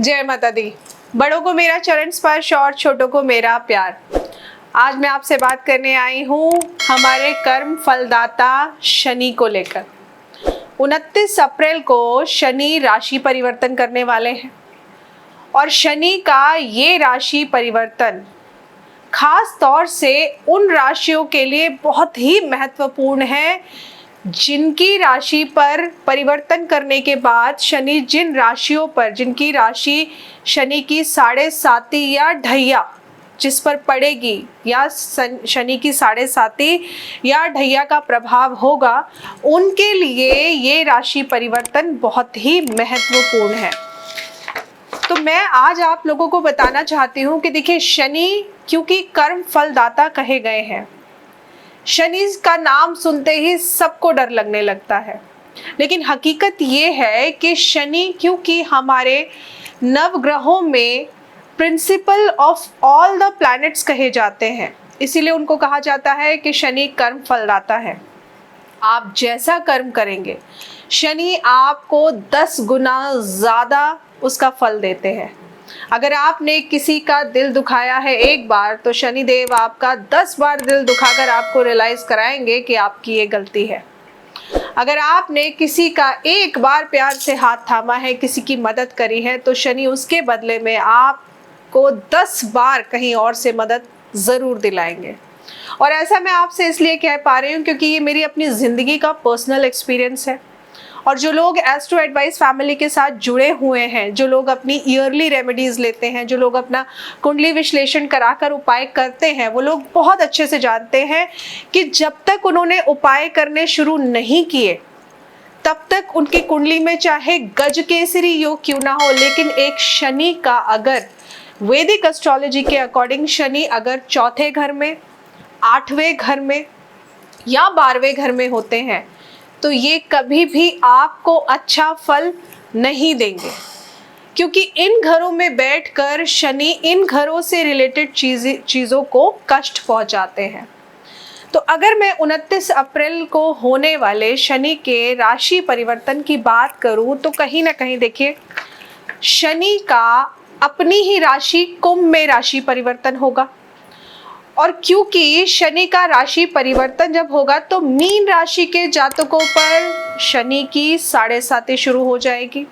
जय माता दी। बड़ों को मेरा चरण स्पर्श और छोटों को मेरा प्यार। आज मैं आपसे बात करने आई हूँ हमारे कर्म फलदाता शनि को लेकर। 29 अप्रैल को शनि राशि परिवर्तन करने वाले हैं और शनि का ये राशि परिवर्तन खास तौर से उन राशियों के लिए बहुत ही महत्वपूर्ण है जिनकी राशि पर परिवर्तन करने के बाद शनि जिन राशियों पर, जिनकी राशि शनि की 7.5 या ढैया जिस पर पड़ेगी या शनि की 7.5 या ढैया का प्रभाव होगा, उनके लिए ये राशि परिवर्तन बहुत ही महत्वपूर्ण है। तो मैं आज आप लोगों को बताना चाहती हूँ कि देखिए, शनि क्योंकि कर्म फलदाता कहे गए हैं, शनि का नाम सुनते ही सबको डर लगने लगता है, लेकिन हकीकत ये है कि शनि क्योंकि हमारे नवग्रहों में principle of all the planets कहे जाते हैं, इसीलिए उनको कहा जाता है कि शनि कर्म फलदाता है। आप जैसा कर्म करेंगे शनि आपको 10 गुना ज़्यादा उसका फल देते हैं। अगर आपने किसी का दिल दुखाया है एक बार, तो शनि देव आपका 10 बार दिल दुखाकर आपको रियलाइज कराएंगे कि आपकी ये गलती है। अगर आपने किसी का एक बार प्यार से हाथ थामा है, किसी की मदद करी है, तो शनि उसके बदले में आपको 10 बार कहीं और से मदद ज़रूर दिलाएंगे। और ऐसा मैं आपसे इसलिए कह पा रही हूँ क्योंकि ये मेरी अपनी ज़िंदगी का पर्सनल एक्सपीरियंस है। और जो लोग एस्ट्रो एडवाइस फैमिली के साथ जुड़े हुए हैं, जो लोग अपनी ईयरली रेमेडीज़ लेते हैं, जो लोग अपना कुंडली विश्लेषण कराकर उपाय करते हैं, वो लोग बहुत अच्छे से जानते हैं कि जब तक उन्होंने उपाय करने शुरू नहीं किए तब तक उनकी कुंडली में चाहे गज केसरी योग क्यों ना हो, लेकिन एक शनि का अगर वैदिक एस्ट्रोलॉजी के अकॉर्डिंग शनि अगर 4थे घर में, 8वें घर में या 12वें घर में होते हैं तो ये कभी भी आपको अच्छा फल नहीं देंगे, क्योंकि इन घरों में बैठकर शनि इन घरों से रिलेटेड चीज़ों को कष्ट पहुंचाते हैं। तो अगर मैं 29 अप्रैल को होने वाले शनि के राशि परिवर्तन की बात करूं तो कहीं ना कहीं देखिए, शनि का अपनी ही राशि कुंभ में राशि परिवर्तन होगा। और क्योंकि शनि का राशि परिवर्तन जब होगा तो मीन राशि के जातकों पर शनि की 7.5 शुरू हो जाएगी।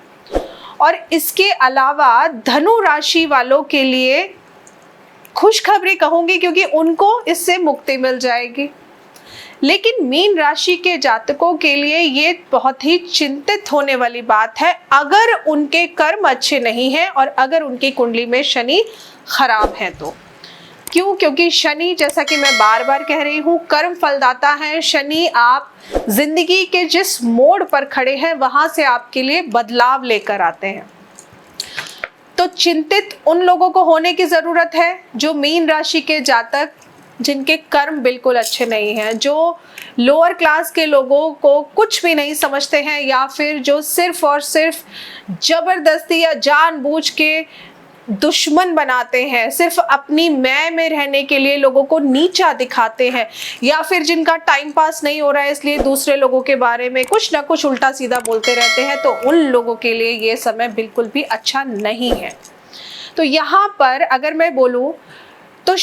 और इसके अलावा धनु राशि वालों के लिए खुशखबरी कहूंगी क्योंकि उनको इससे मुक्ति मिल जाएगी। लेकिन मीन राशि के जातकों के लिए ये बहुत ही चिंतित होने वाली बात है अगर उनके कर्म अच्छे नहीं हैं और अगर उनकी कुंडली में शनि खराब है तो। क्यों? क्योंकि शनि, जैसा कि मैं बार बार कह रही हूँ, कर्म फलदाता है। शनि आप जिंदगी के जिस मोड़ पर खड़े हैं वहां से आपके लिए बदलाव लेकर आते हैं। तो चिंतित उन लोगों को होने की जरूरत है जो मीन राशि के जातक जिनके कर्म बिल्कुल अच्छे नहीं हैं, जो लोअर क्लास के लोगों को कुछ भी नहीं समझते हैं, या फिर जो सिर्फ और सिर्फ जबरदस्ती या जानबूझ के दुश्मन बनाते हैं, सिर्फ अपनी मैं में रहने के लिए लोगों को नीचा दिखाते हैं, या फिर जिनका टाइम पास नहीं हो रहा है इसलिए दूसरे लोगों के बारे में कुछ ना कुछ उल्टा सीधा बोलते रहते हैं, तो उन लोगों के लिए ये समय बिल्कुल भी अच्छा नहीं है। तो यहाँ पर अगर मैं बोलूँ तो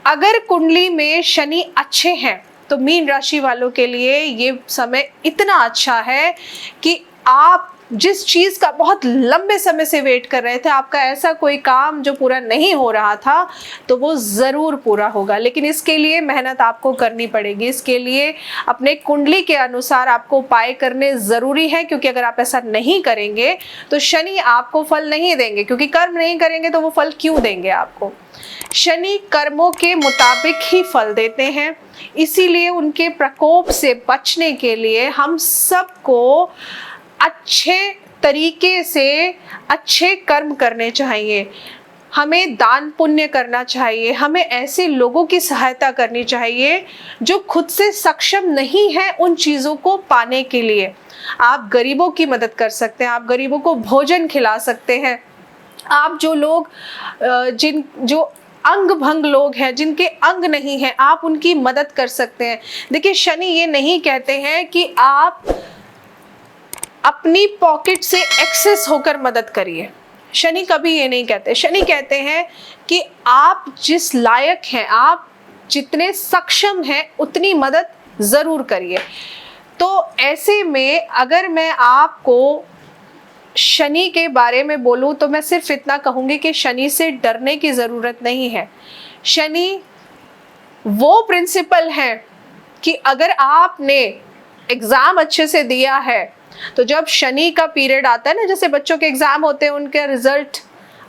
अगर कुंडली में शनि अच्छे हैं तो मीन राशि वालों के लिए ये समय इतना अच्छा है कि आप जिस चीज़ का बहुत लंबे समय से वेट कर रहे थे, आपका ऐसा कोई काम जो पूरा नहीं हो रहा था, तो वो ज़रूर पूरा होगा। लेकिन इसके लिए मेहनत आपको करनी पड़ेगी, इसके लिए अपने कुंडली के अनुसार आपको उपाय करने ज़रूरी है, क्योंकि अगर आप ऐसा नहीं करेंगे तो शनि आपको फल नहीं देंगे, क्योंकि कर्म नहीं करेंगे तो वो फल क्यों देंगे आपको। शनि कर्मों के मुताबिक ही फल देते हैं, इसीलिए उनके प्रकोप से बचने के लिए हम सबको अच्छे तरीके से अच्छे कर्म करने चाहिए, हमें दान पुण्य करना चाहिए, हमें ऐसे लोगों की सहायता करनी चाहिए जो खुद से सक्षम नहीं है उन चीज़ों को पाने के लिए। आप गरीबों की मदद कर सकते हैं, आप गरीबों को भोजन खिला सकते हैं, आप जो लोग जो अंग भंग लोग हैं, जिनके अंग नहीं हैं, आप उनकी मदद कर सकते हैं। देखिए, शनि ये नहीं कहते हैं कि आप अपनी पॉकेट से एक्सेस होकर मदद करिए। शनि कभी ये नहीं कहते। शनि कहते हैं कि आप जिस लायक हैं, आप जितने सक्षम हैं, उतनी मदद ज़रूर करिए। तो ऐसे में अगर मैं आपको शनि के बारे में बोलूं तो मैं सिर्फ इतना कहूंगी कि शनि से डरने की ज़रूरत नहीं है। शनि वो प्रिंसिपल है कि अगर आपने एग्ज़ाम अच्छे से दिया है तो जब शनि का पीरियड आता है ना, जैसे बच्चों के एग्ज़ाम होते हैं, उनका रिजल्ट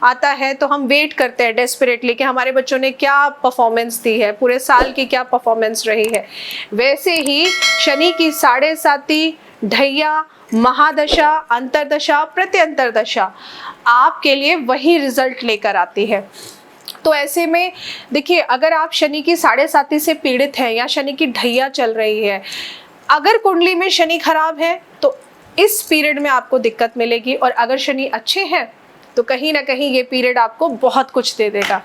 आता है तो हम वेट करते हैं डेस्परेटली कि हमारे बच्चों ने क्या परफॉर्मेंस दी है, पूरे साल की क्या परफॉर्मेंस रही है। वैसे ही शनि की 7.5 ढैया, महादशा, अंतरदशा, प्रत्यंतरदशा आपके लिए वही रिजल्ट लेकर आती है। तो ऐसे में देखिए, अगर आप शनि की 7.5 से पीड़ित हैं या शनि की ढैया चल रही है, अगर कुंडली में शनि खराब है तो इस पीरियड में आपको दिक्कत मिलेगी, और अगर शनि अच्छे हैं तो कहीं ना कहीं ये पीरियड आपको बहुत कुछ दे देगा।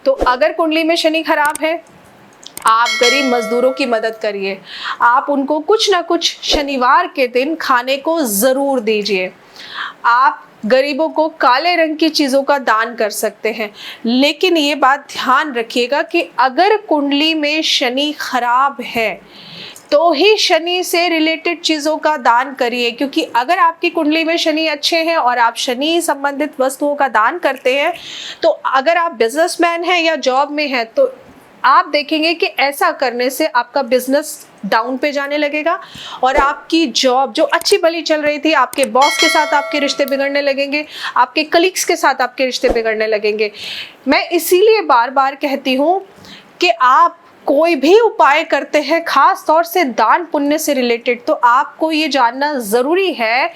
तो अगर कुंडली में शनि खराब है, आप गरीब मजदूरों की मदद करिए, आप उनको कुछ ना कुछ शनिवार के दिन खाने को ज़रूर दीजिए। आप गरीबों को काले रंग की चीज़ों का दान कर सकते हैं। लेकिन ये बात ध्यान रखिएगा कि अगर कुंडली में शनि खराब है तो ही शनि से रिलेटेड चीज़ों का दान करिए, क्योंकि अगर आपकी कुंडली में शनि अच्छे हैं और आप शनि संबंधित वस्तुओं का दान करते हैं, तो अगर आप बिजनेसमैन हैं या जॉब में हैं तो आप देखेंगे कि ऐसा करने से आपका बिजनेस डाउन पे जाने लगेगा और आपकी जॉब जो अच्छी भली चल रही थी, आपके बॉस के साथ आपके रिश्ते बिगड़ने लगेंगे, आपके कलीग्स के साथ आपके रिश्ते बिगड़ने लगेंगे। मैं इसीलिए बार बार कहती हूँ कि आप कोई भी उपाय करते हैं, खास तौर से दान पुण्य से रिलेटेड, तो आपको ये जानना ज़रूरी है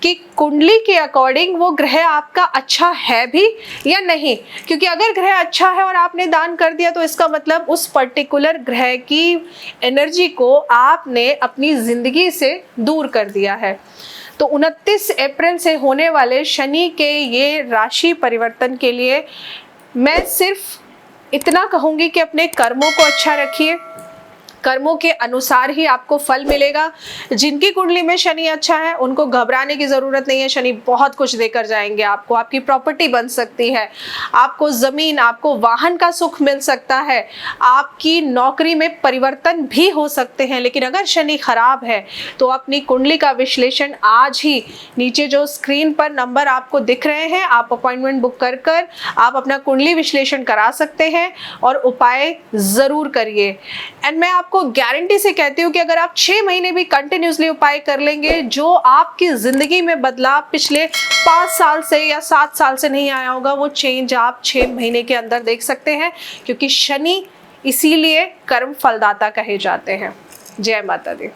कि कुंडली के अकॉर्डिंग वो ग्रह आपका अच्छा है भी या नहीं। क्योंकि अगर ग्रह अच्छा है और आपने दान कर दिया तो इसका मतलब उस पर्टिकुलर ग्रह की एनर्जी को आपने अपनी ज़िंदगी से दूर कर दिया है। तो 29 अप्रैल से होने वाले शनि के ये राशि परिवर्तन के लिए मैं सिर्फ इतना कहूँगी कि अपने कर्मों को अच्छा रखिए, कर्मों के अनुसार ही आपको फल मिलेगा। जिनकी कुंडली में शनि अच्छा है उनको घबराने की ज़रूरत नहीं है, शनि बहुत कुछ देकर जाएंगे आपको। आपकी प्रॉपर्टी बन सकती है, आपको ज़मीन, आपको वाहन का सुख मिल सकता है, आपकी नौकरी में परिवर्तन भी हो सकते हैं। लेकिन अगर शनि खराब है तो अपनी कुंडली का विश्लेषण आज ही, नीचे जो स्क्रीन पर नंबर आपको दिख रहे हैं, आप अपॉइंटमेंट बुक कर कर आप अपना कुंडली विश्लेषण करा सकते हैं और उपाय ज़रूर करिए। एंड मैं आपको गारंटी से कहती हूँ कि अगर आप 6 महीने भी कंटिन्यूसली उपाय कर लेंगे, जो आपकी जिंदगी में बदलाव पिछले 5 साल से या 7 साल से नहीं आया होगा, वो चेंज आप 6 महीने के अंदर देख सकते हैं। क्योंकि शनि इसीलिए कर्म फलदाता कहे जाते हैं। जय माता दी।